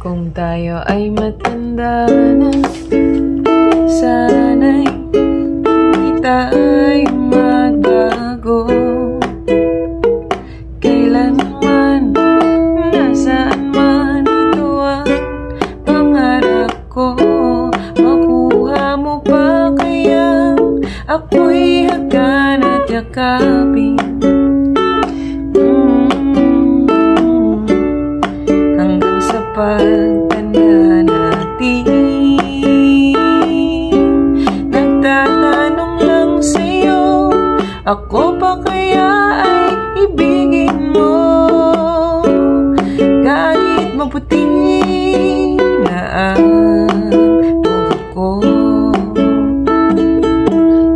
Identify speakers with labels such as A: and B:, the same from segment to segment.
A: Kung tayo ay matanda na, sana'y di tayo magbago. Kailanman, nasaan man, ito ang pangarap ko. Makuha mo pa kayang ako'y hagkan at yakapin. Hanggang sa pagtanda natin, nagtatanong lang sa'yo, ako pa kaya ay ibigin mo? Kahit maputi na ang buhok ko,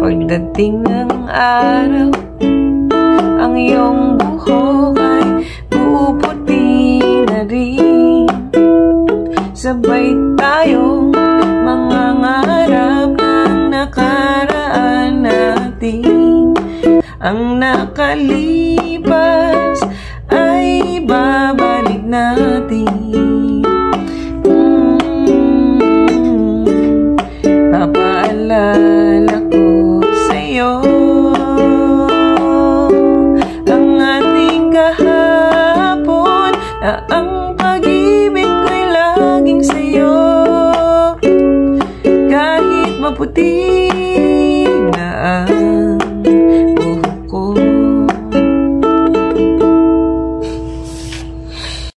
A: pagdating ng araw, ang iyong buhok ay puputi na rin. Sabay tayong mangangarap ng nakaraan natin. Ang nakalipas ay babalik natin. Papaalala ko sa'yo ang ating kahapon, na ang pag-ibig ko'y laging sa'yo. Kahit maputi